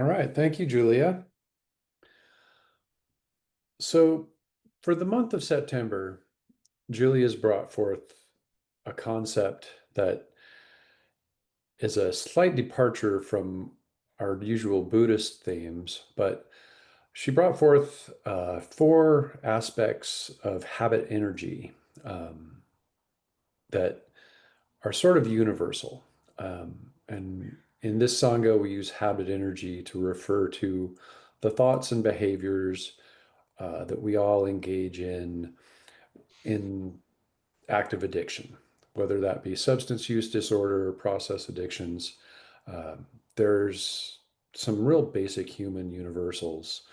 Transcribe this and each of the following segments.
right. Thank you, Julia. So, for the month of September, Julia's brought forth a concept that is a slight departure from our usual Buddhist themes, but she brought forth four aspects of habit energy that are sort of universal. And in this Sangha, we use habit energy to refer to the thoughts and behaviors that we all engage in active addiction, whether that be substance use disorder or process addictions. There's some real basic human universals.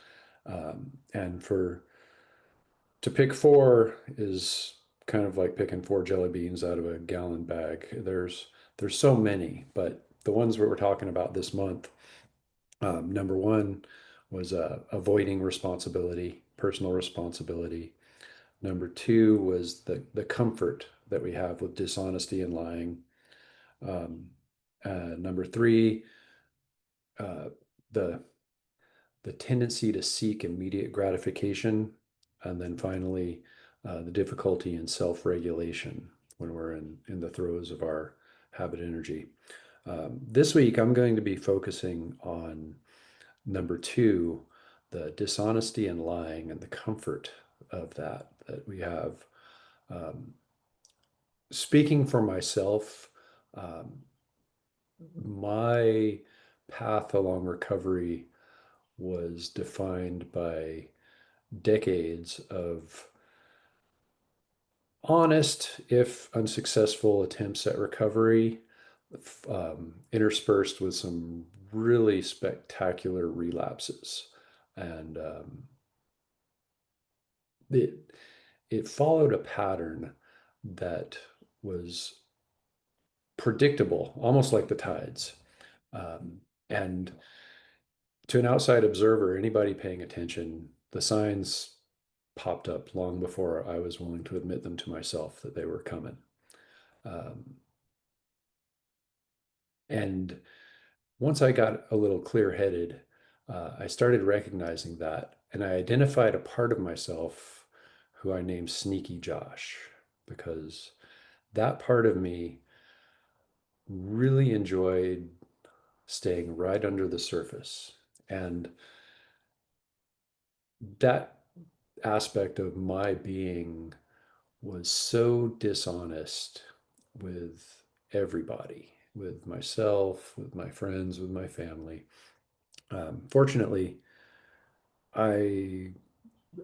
And for to pick four is kind of like picking four jelly beans out of a gallon bag. There's so many, but the ones that we're talking about this month, number one was avoiding responsibility, personal responsibility. Number two was the comfort that we have with dishonesty and lying. Um, Number three, uh, the the tendency to seek immediate gratification, and then finally, the difficulty in self-regulation when we're in the throes of our habit energy. This week, I'm going to be focusing on number two, the dishonesty and lying and the comfort of that we have. Um, Speaking for myself, um, my path along recovery was defined by decades of honest, if unsuccessful, attempts at recovery, interspersed with some really spectacular relapses. And it, it followed a pattern that was predictable, almost like the tides. And to an outside observer, anybody paying attention, the signs popped up long before I was willing to admit them to myself that they were coming. Um, and once I got a little clear-headed, I started recognizing that, and I identified a part of myself who I named Sneaky Josh, because that part of me really enjoyed staying right under the surface. And that aspect of my being was so dishonest with everybody, with myself, with my friends, with my family. Fortunately, I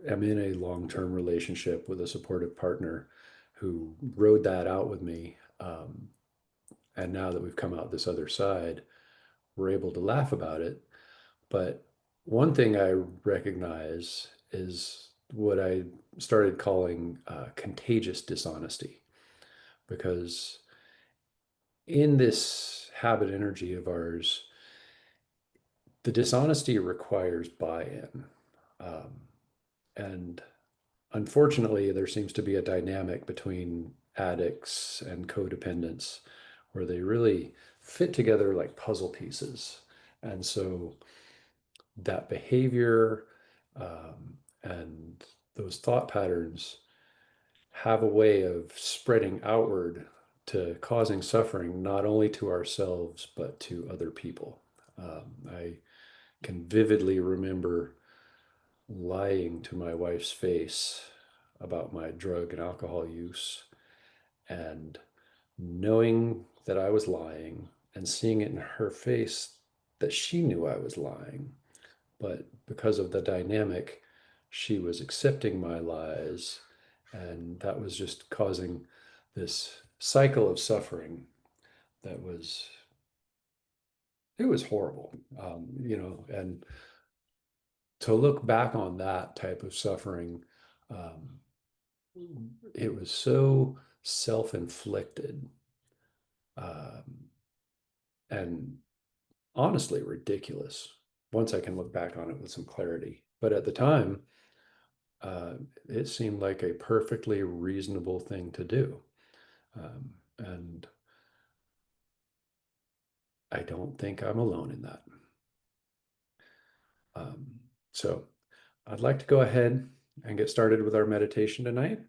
am in a long-term relationship with a supportive partner who rode that out with me. And now that we've come out this other side, we're able to laugh about it. But one thing I recognize is what I started calling contagious dishonesty, because in this habit energy of ours, the dishonesty requires buy-in. Um, and unfortunately, there seems to be a dynamic between addicts and codependents where they really fit together like puzzle pieces. And so that behavior and those thought patterns have a way of spreading outward to causing suffering not only to ourselves but to other people. I can vividly remember lying to my wife's face about my drug and alcohol use, and knowing that I was lying and seeing it in her face that she knew I was lying. But because of the dynamic, she was accepting my lies, and that was just causing this cycle of suffering that was it was horrible. And to look back on that type of suffering, um, it was so self-inflicted, um, and honestly ridiculous once I can look back on it with some clarity. But at the time, uh, it seemed like a perfectly reasonable thing to do. And I don't think I'm alone in that. Um, so I'd like to go ahead and get started with our meditation tonight.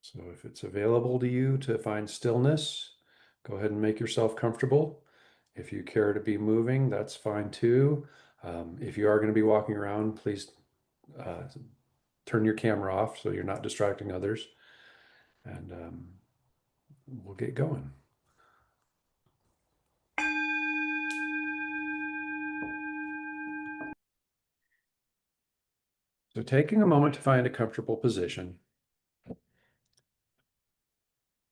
So if it's available to you to find stillness, go ahead and make yourself comfortable. If you care to be moving, that's fine too. If you are going to be walking around, please uh, turn your camera off so you're not distracting others. And we'll get going. So taking a moment to find a comfortable position.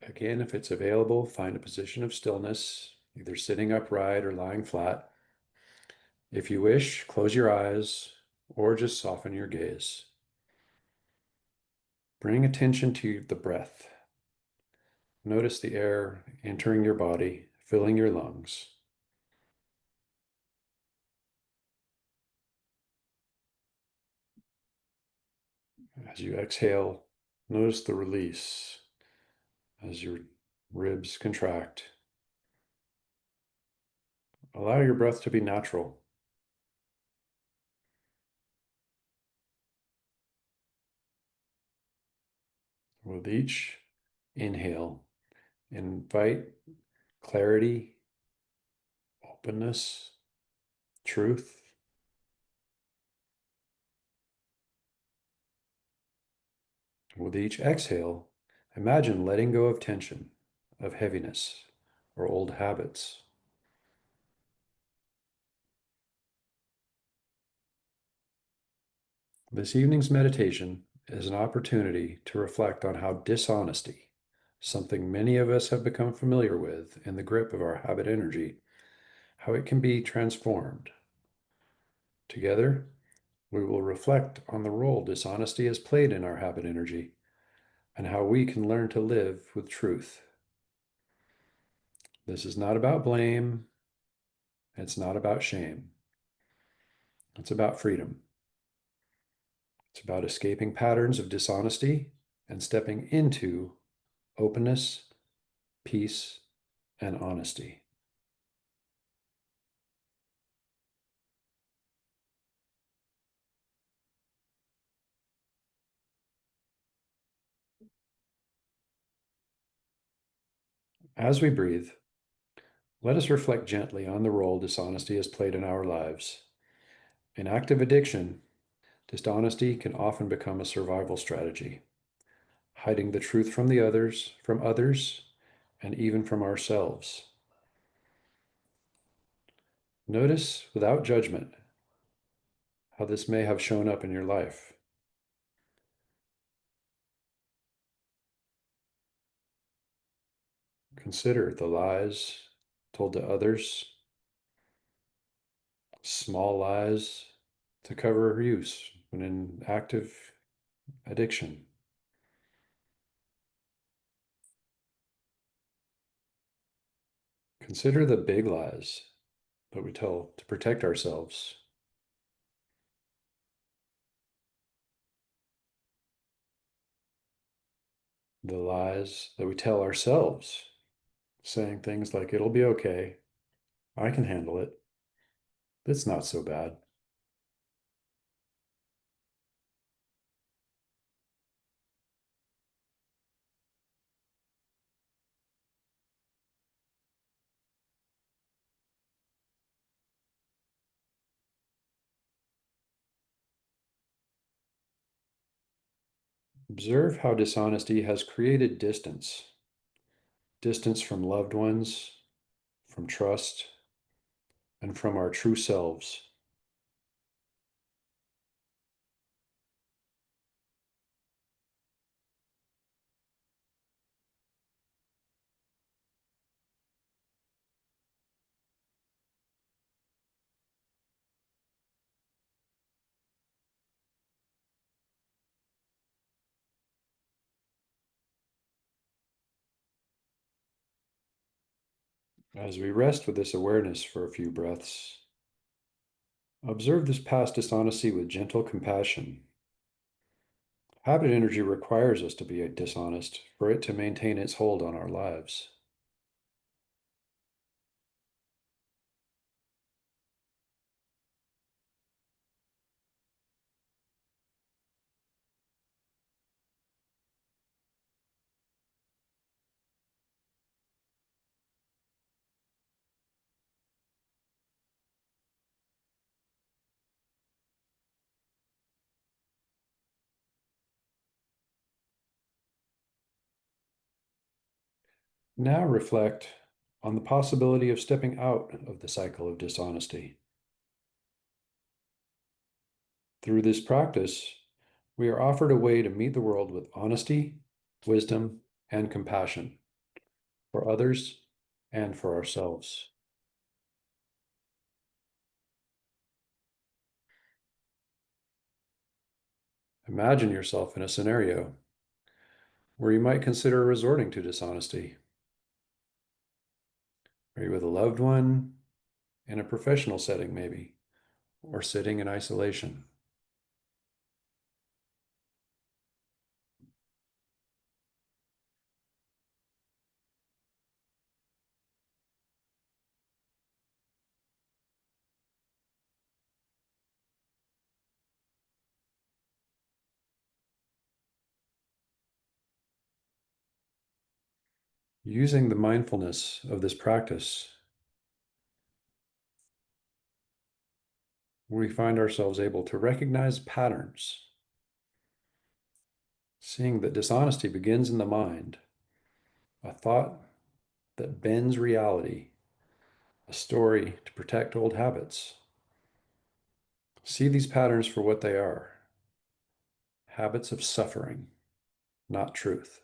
Again, if it's available, find a position of stillness, either sitting upright or lying flat. If you wish, close your eyes or just soften your gaze. Bring attention to the breath. Notice the air entering your body, filling your lungs. As you exhale, notice the release as your ribs contract. Allow your breath to be natural. With each inhale, invite clarity, openness, truth. With each exhale, imagine letting go of tension, of heaviness, or old habits. This evening's meditation is an opportunity to reflect on how dishonesty, something many of us have become familiar with in the grip of our habit energy, how it can be transformed. Together, we will reflect on the role dishonesty has played in our habit energy and how we can learn to live with truth. This is not about blame. It's not about shame. It's about freedom. It's about escaping patterns of dishonesty and stepping into openness, peace, and honesty. As we breathe, let us reflect gently on the role dishonesty has played in our lives. In active addiction, dishonesty can often become a survival strategy, hiding the truth from others, and even from ourselves. Notice without judgment how this may have shown up in your life. Consider the lies told to others, small lies to cover use when in active addiction. Consider the big lies that we tell to protect ourselves, the lies that we tell ourselves, saying things like, it'll be okay, I can handle it, it's not so bad. Observe how dishonesty has created distance from loved ones, from trust, and from our true selves. As we rest with this awareness for a few breaths, observe this past dishonesty with gentle compassion. Habit energy requires us to be dishonest for it to maintain its hold on our lives. Now reflect on the possibility of stepping out of the cycle of dishonesty. Through this practice, we are offered a way to meet the world with honesty, wisdom, and compassion for others and for ourselves. Imagine yourself in a scenario where you might consider resorting to dishonesty. Are you with a loved one, in a professional setting, maybe, or sitting in isolation? Using the mindfulness of this practice, we find ourselves able to recognize patterns, seeing that dishonesty begins in the mind, a thought that bends reality, a story to protect old habits. See these patterns for what they are: habits of suffering, not truth.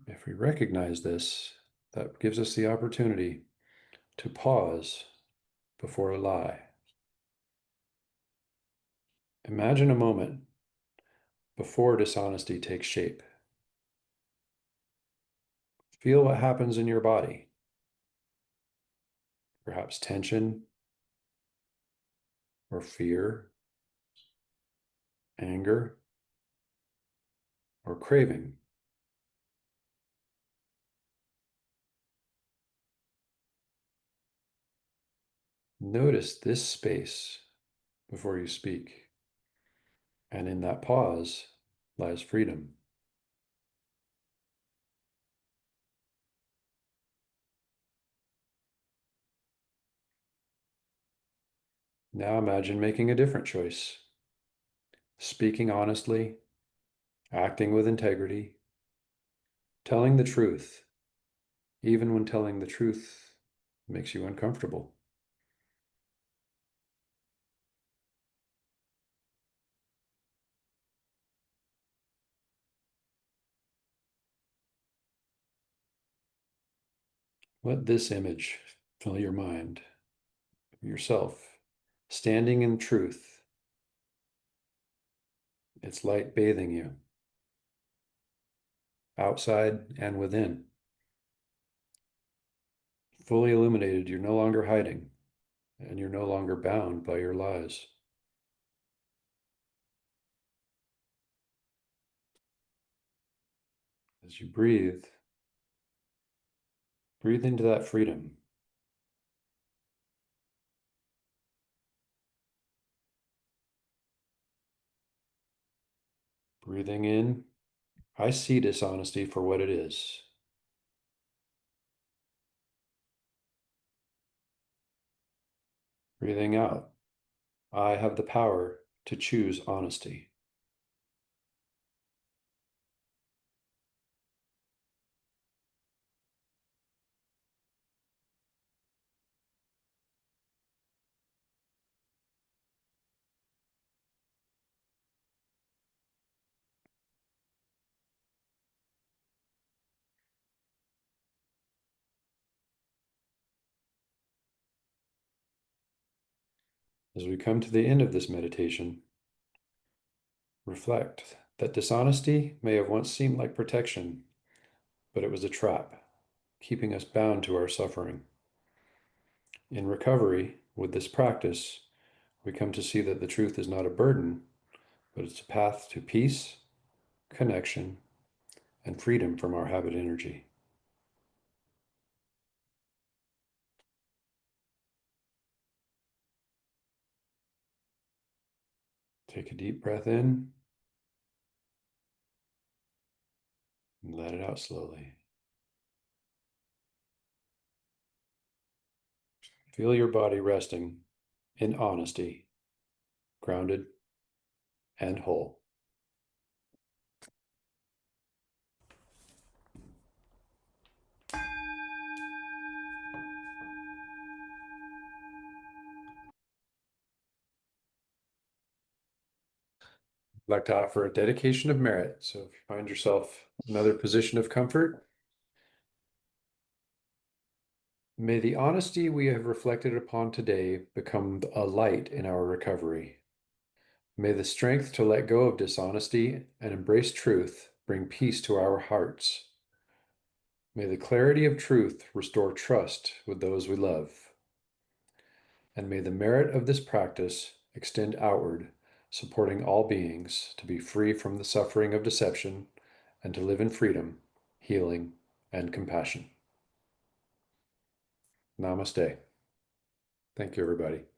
If we recognize this, that gives us the opportunity to pause before a lie. Imagine a moment before dishonesty takes shape. Feel what happens in your body, perhaps tension or fear, anger or craving. Notice this space before you speak, and in that pause lies freedom. Now imagine making a different choice, speaking honestly, acting with integrity, telling the truth, even when telling the truth makes you uncomfortable. Let this image fill your mind, yourself, standing in truth, its light bathing you, outside and within. Fully illuminated, you're no longer hiding, and you're no longer bound by your lies. As you breathe, breathe into that freedom. Breathing in, I see dishonesty for what it is. Breathing out, I have the power to choose honesty. As we come to the end of this meditation, reflect that dishonesty may have once seemed like protection, but it was a trap, keeping us bound to our suffering. In recovery, with this practice, we come to see that the truth is not a burden, but it's a path to peace, connection, and freedom from our habit energy. Take a deep breath in and let it out slowly. Feel your body resting in honesty, grounded and whole. I'd like to offer a dedication of merit. So if you find yourself another position of comfort, may the honesty we have reflected upon today become a light in our recovery. May the strength to let go of dishonesty and embrace truth bring peace to our hearts. May the clarity of truth restore trust with those we love. And may the merit of this practice extend outward, supporting all beings to be free from the suffering of deception and to live in freedom, healing, and compassion. Namaste. Thank you, everybody.